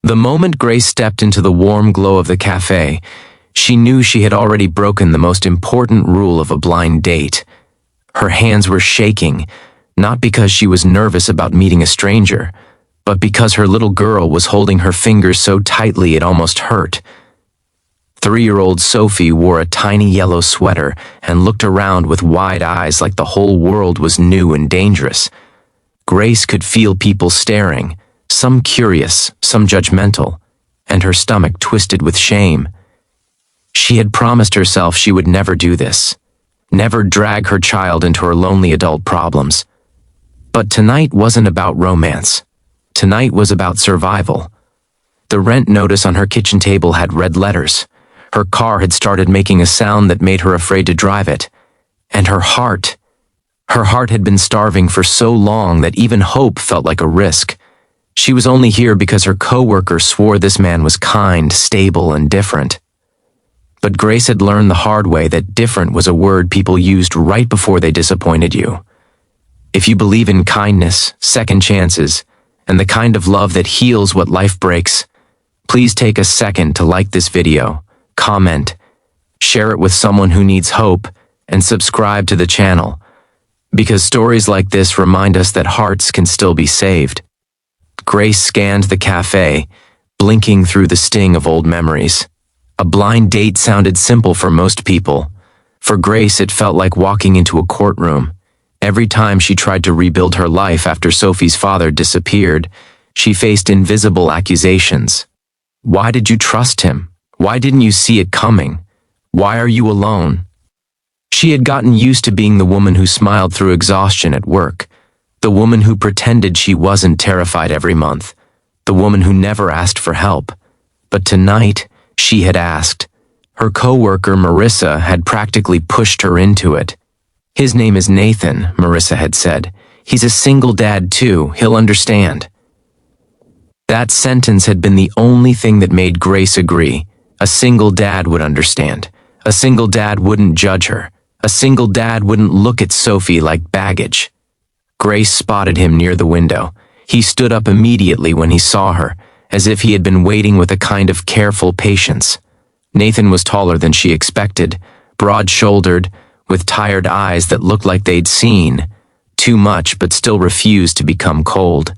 The moment Grace stepped into the warm glow of the cafe, she knew she had already broken the most important rule of a blind date. Her hands were shaking, not because she was nervous about meeting a stranger, but because her little girl was holding her fingers so tightly it almost hurt. 3-year-old Sophie wore a tiny yellow sweater and looked around with wide eyes like the whole world was new and dangerous. Grace could feel people staring, some curious, some judgmental, and her stomach twisted with shame. She had promised herself she would never do this, never drag her child into her lonely adult problems. But tonight wasn't about romance. Tonight was about survival. The rent notice on her kitchen table had red letters. Her car had started making a sound that made her afraid to drive it. And her heart had been starving for so long that even hope felt like a risk. She was only here because her coworker swore this man was kind, stable, and different. But Grace had learned the hard way that different was a word people used right before they disappointed you. If you believe in kindness, second chances, and the kind of love that heals what life breaks, please take a second to like this video, comment, share it with someone who needs hope, and subscribe to the channel, because stories like this remind us that hearts can still be saved. Grace scanned the cafe, blinking through the sting of old memories. A blind date sounded simple for most people. For Grace, it felt like walking into a courtroom. Every time she tried to rebuild her life after Sophie's father disappeared, she faced invisible accusations. Why did you trust him? Why didn't you see it coming? Why are you alone? She had gotten used to being the woman who smiled through exhaustion at work, the woman who pretended she wasn't terrified every month, the woman who never asked for help. But tonight, she had asked. Her coworker, Marissa, had practically pushed her into it. "His name is Nathan," Marissa had said. "He's a single dad too, he'll understand." That sentence had been the only thing that made Grace agree. A single dad would understand. A single dad wouldn't judge her. A single dad wouldn't look at Sophie like baggage. Grace spotted him near the window. He stood up immediately when he saw her, as if he had been waiting with a kind of careful patience. Nathan was taller than she expected, broad-shouldered, with tired eyes that looked like they'd seen too much but still refused to become cold.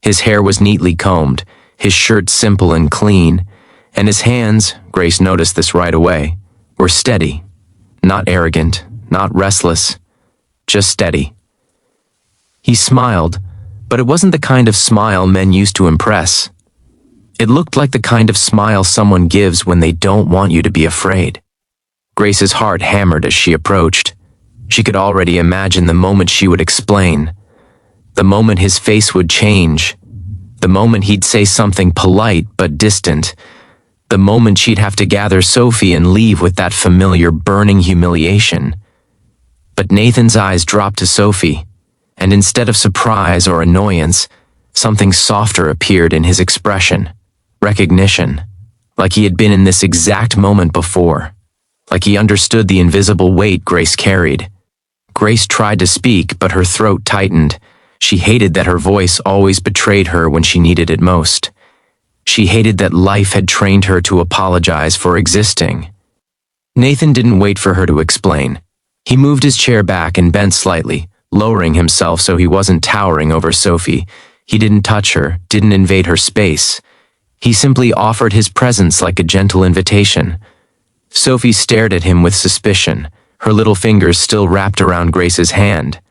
His hair was neatly combed, his shirt simple and clean, and his hands, Grace noticed this right away, were steady. Not arrogant, not restless, just steady. He smiled, but it wasn't the kind of smile men used to impress. It looked like the kind of smile someone gives when they don't want you to be afraid. Grace's heart hammered as she approached. She could already imagine the moment she would explain, the moment his face would change, the moment he'd say something polite but distant, the moment she'd have to gather Sophie and leave with that familiar burning humiliation. But Nathan's eyes dropped to Sophie, and instead of surprise or annoyance, something softer appeared in his expression. Recognition, like he had been in this exact moment before. Like he understood the invisible weight Grace carried. Grace tried to speak, but her throat tightened. She hated that her voice always betrayed her when she needed it most. She hated that life had trained her to apologize for existing. Nathan didn't wait for her to explain. He moved his chair back and bent slightly, lowering himself so he wasn't towering over Sophie. He didn't touch her, didn't invade her space. He simply offered his presence like a gentle invitation. Sophie stared at him with suspicion, her little fingers still wrapped around Grace's hand.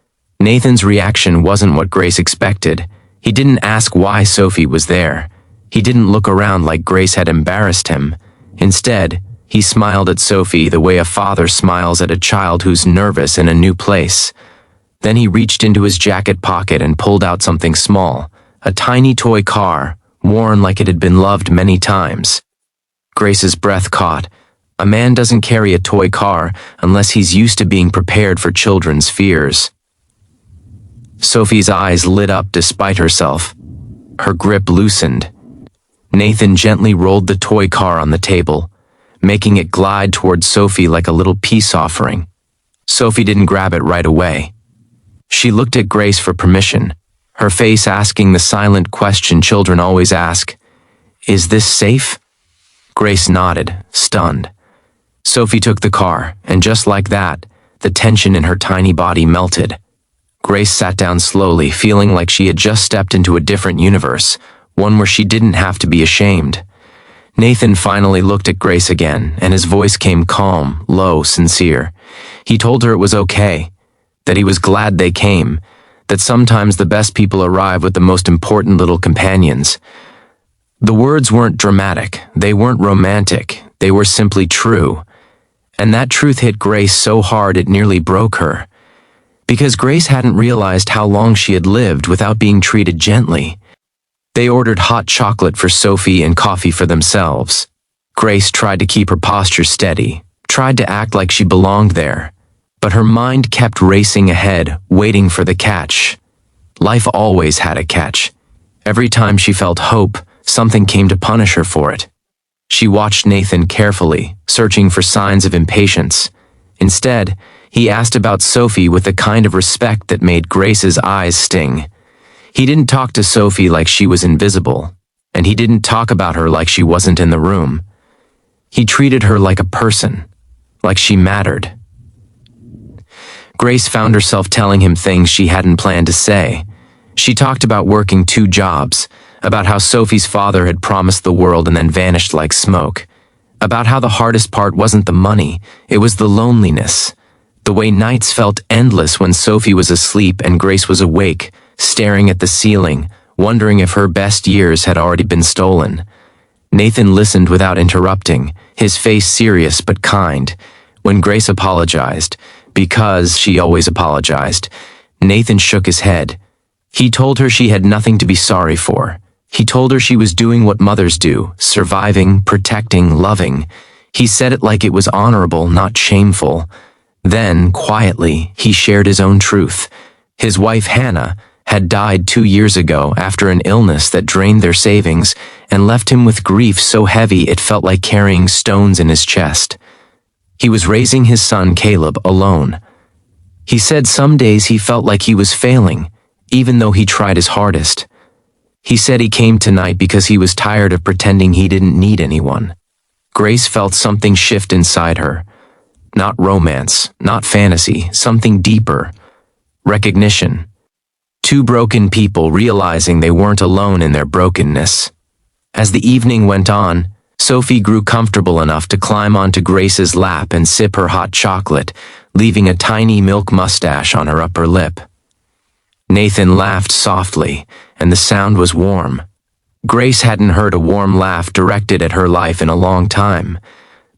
Nathan's reaction wasn't what Grace expected. He didn't ask why Sophie was there. He didn't look around like Grace had embarrassed him. Instead, he smiled at Sophie the way a father smiles at a child who's nervous in a new place. Then he reached into his jacket pocket and pulled out something small, a tiny toy car, worn like it had been loved many times. Grace's breath caught. A man doesn't carry a toy car unless he's used to being prepared for children's fears. Sophie's eyes lit up despite herself. Her grip loosened. Nathan gently rolled the toy car on the table, making it glide towards Sophie like a little peace offering. Sophie didn't grab it right away. She looked at Grace for permission, her face asking the silent question children always ask, Is this safe?" Grace nodded, stunned. Sophie took the car, and just like that, the tension in her tiny body melted. Grace sat down slowly, feeling like she had just stepped into a different universe, one where she didn't have to be ashamed. Nathan finally looked at Grace again, and his voice came calm, low, sincere. He told her it was okay, that he was glad they came, that sometimes the best people arrive with the most important little companions. The words weren't dramatic, they weren't romantic, they were simply true. And that truth hit Grace so hard it nearly broke her. Because Grace hadn't realized how long she had lived without being treated gently. They ordered hot chocolate for Sophie and coffee for themselves. Grace tried to keep her posture steady, tried to act like she belonged there. But her mind kept racing ahead, waiting for the catch. Life always had a catch. Every time she felt hope, something came to punish her for it. She watched Nathan carefully, searching for signs of impatience. Instead, he asked about Sophie with the kind of respect that made Grace's eyes sting. He didn't talk to Sophie like she was invisible, and he didn't talk about her like she wasn't in the room. He treated her like a person, like she mattered. Grace found herself telling him things she hadn't planned to say. She talked about working 2 jobs, about how Sophie's father had promised the world and then vanished like smoke, about how the hardest part wasn't the money, it was the loneliness, the way nights felt endless when Sophie was asleep and Grace was awake, staring at the ceiling, wondering if her best years had already been stolen. Nathan listened without interrupting, his face serious but kind. When Grace apologized, because she always apologized, Nathan shook his head. He told her she had nothing to be sorry for. He told her she was doing what mothers do, surviving, protecting, loving. He said it like it was honorable, not shameful. Then, quietly, he shared his own truth. His wife, Hannah, had died 2 years ago after an illness that drained their savings and left him with grief so heavy it felt like carrying stones in his chest. He was raising his son, Caleb, alone. He said some days he felt like he was failing, even though he tried his hardest. He said he came tonight because he was tired of pretending he didn't need anyone. Grace felt something shift inside her. Not romance, not fantasy, something deeper. Recognition. 2 broken people realizing they weren't alone in their brokenness. As the evening went on, Sophie grew comfortable enough to climb onto Grace's lap and sip her hot chocolate, leaving a tiny milk mustache on her upper lip. Nathan laughed softly, and the sound was warm. Grace hadn't heard a warm laugh directed at her life in a long time,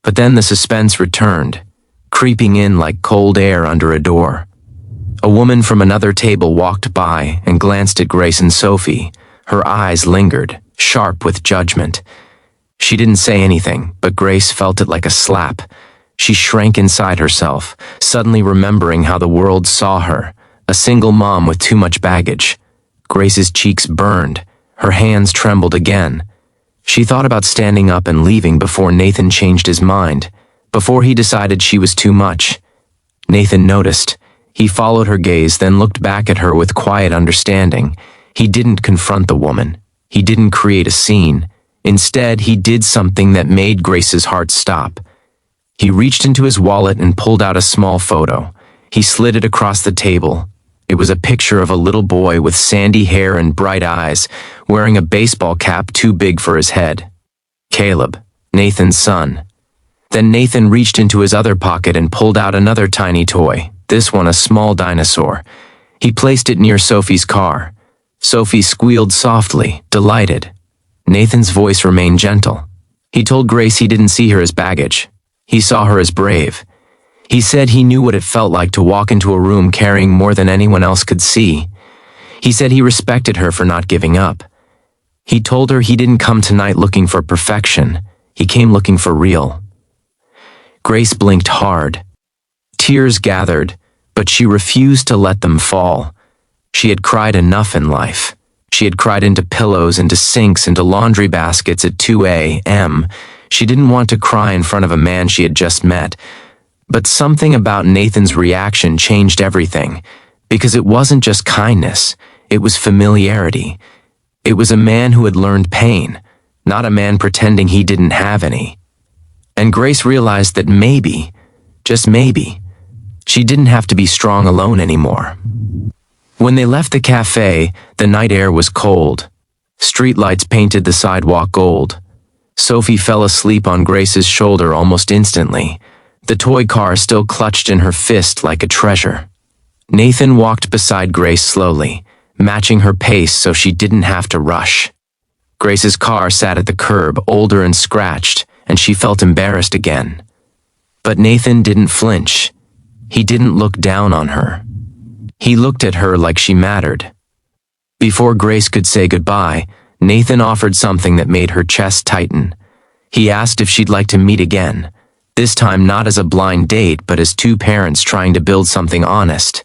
but then the suspense returned, creeping in like cold air under a door. A woman from another table walked by and glanced at Grace and Sophie. Her eyes lingered, sharp with judgment. She didn't say anything, but Grace felt it like a slap. She shrank inside herself, suddenly remembering how the world saw her, a single mom with too much baggage. Grace's cheeks burned. Her hands trembled again. She thought about standing up and leaving before Nathan changed his mind, before he decided she was too much. Nathan noticed. He followed her gaze, then looked back at her with quiet understanding. He didn't confront the woman. He didn't create a scene. Instead, he did something that made Grace's heart stop. He reached into his wallet and pulled out a small photo. He slid it across the table. It was a picture of a little boy with sandy hair and bright eyes, wearing a baseball cap too big for his head. Caleb, Nathan's son. Then Nathan reached into his other pocket and pulled out another tiny toy, this one a small dinosaur. He placed it near Sophie's car. Sophie squealed softly, delighted. Nathan's voice remained gentle. He told Grace he didn't see her as baggage. He saw her as brave. He said he knew what it felt like to walk into a room carrying more than anyone else could see. He said he respected her for not giving up. He told her he didn't come tonight looking for perfection. He came looking for real. Grace blinked hard. Tears gathered, but she refused to let them fall. She had cried enough in life. She had cried into pillows, into sinks, into laundry baskets at 2 a.m. She didn't want to cry in front of a man she had just met. But something about Nathan's reaction changed everything, because it wasn't just kindness, it was familiarity. It was a man who had learned pain, not a man pretending he didn't have any. And Grace realized that maybe, just maybe, she didn't have to be strong alone anymore. When they left the cafe, the night air was cold. Streetlights painted the sidewalk gold. Sophie fell asleep on Grace's shoulder almost instantly, the toy car still clutched in her fist like a treasure. Nathan walked beside Grace slowly, matching her pace so she didn't have to rush. Grace's car sat at the curb, older and scratched, and she felt embarrassed again. But Nathan didn't flinch. He didn't look down on her. He looked at her like she mattered. Before Grace could say goodbye, Nathan offered something that made her chest tighten. He asked if she'd like to meet again, this time not as a blind date but as two parents trying to build something honest.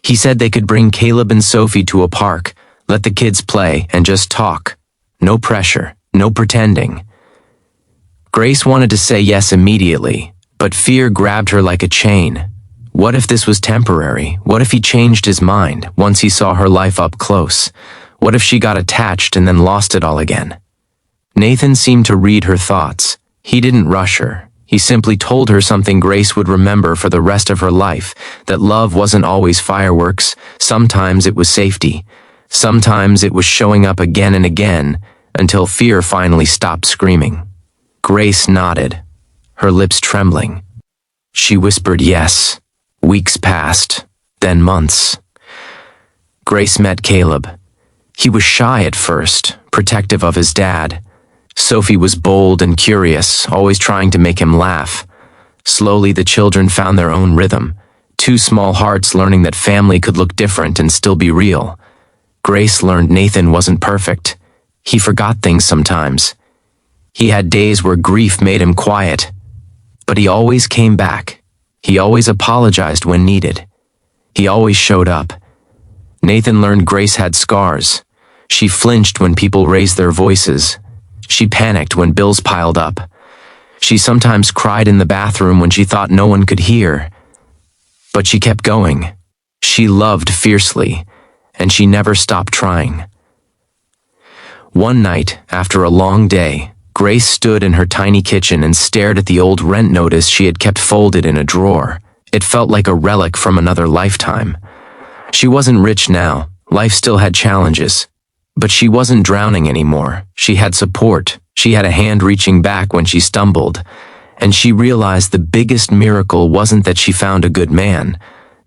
He said they could bring Caleb and Sophie to a park, let the kids play, and just talk. No pressure, no pretending. Grace wanted to say yes immediately, but fear grabbed her like a chain. What if this was temporary? What if he changed his mind once he saw her life up close? What if she got attached and then lost it all again? Nathan seemed to read her thoughts. He didn't rush her. He simply told her something Grace would remember for the rest of her life, that love wasn't always fireworks. Sometimes it was safety. Sometimes it was showing up again and again, until fear finally stopped screaming. Grace nodded, her lips trembling. She whispered yes. Weeks passed, then months. Grace met Caleb. He was shy at first, protective of his dad. Sophie was bold and curious, always trying to make him laugh. Slowly the children found their own rhythm, two small hearts learning that family could look different and still be real. Grace learned Nathan wasn't perfect. He forgot things sometimes. He had days where grief made him quiet. But he always came back. He always apologized when needed. He always showed up. Nathan learned Grace had scars. She flinched when people raised their voices. She panicked when bills piled up. She sometimes cried in the bathroom when she thought no one could hear. But she kept going. She loved fiercely, and she never stopped trying. One night, after a long day, Grace stood in her tiny kitchen and stared at the old rent notice she had kept folded in a drawer. It felt like a relic from another lifetime. She wasn't rich now. Life still had challenges. But she wasn't drowning anymore. She had support. She had a hand reaching back when she stumbled. And she realized the biggest miracle wasn't that she found a good man.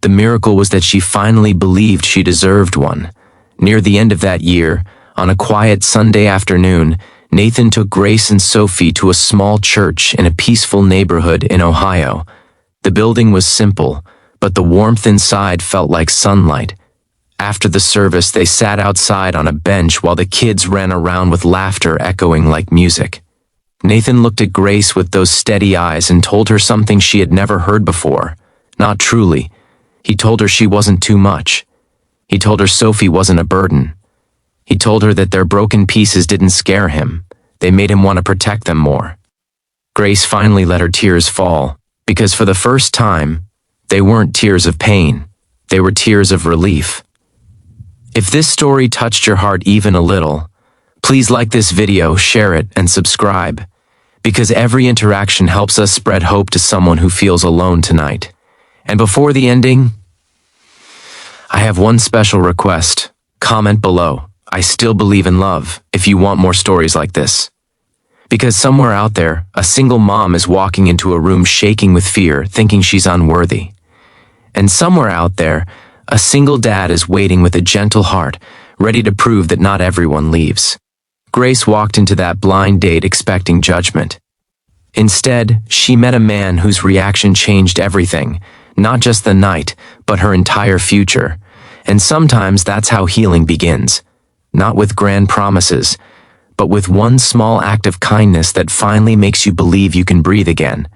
The miracle was that she finally believed she deserved one. Near the end of that year, on a quiet Sunday afternoon, Nathan took Grace and Sophie to a small church in a peaceful neighborhood in Ohio. The building was simple, but the warmth inside felt like sunlight. After the service, they sat outside on a bench while the kids ran around with laughter echoing like music. Nathan looked at Grace with those steady eyes and told her something she had never heard before. Not truly. He told her she wasn't too much. He told her Sophie wasn't a burden. He told her that their broken pieces didn't scare him. They made him want to protect them more. Grace finally let her tears fall, because for the first time, they weren't tears of pain. They were tears of relief. If this story touched your heart even a little, please like this video, share it, and subscribe, because every interaction helps us spread hope to someone who feels alone tonight. And before the ending, I have one special request. Comment below. I still believe in love, if you want more stories like this. Because somewhere out there, a single mom is walking into a room shaking with fear, thinking she's unworthy. And somewhere out there, a single dad is waiting with a gentle heart, ready to prove that not everyone leaves. Grace walked into that blind date expecting judgment. Instead, she met a man whose reaction changed everything, not just the night, but her entire future. And sometimes that's how healing begins. Not with grand promises, but with one small act of kindness that finally makes you believe you can breathe again.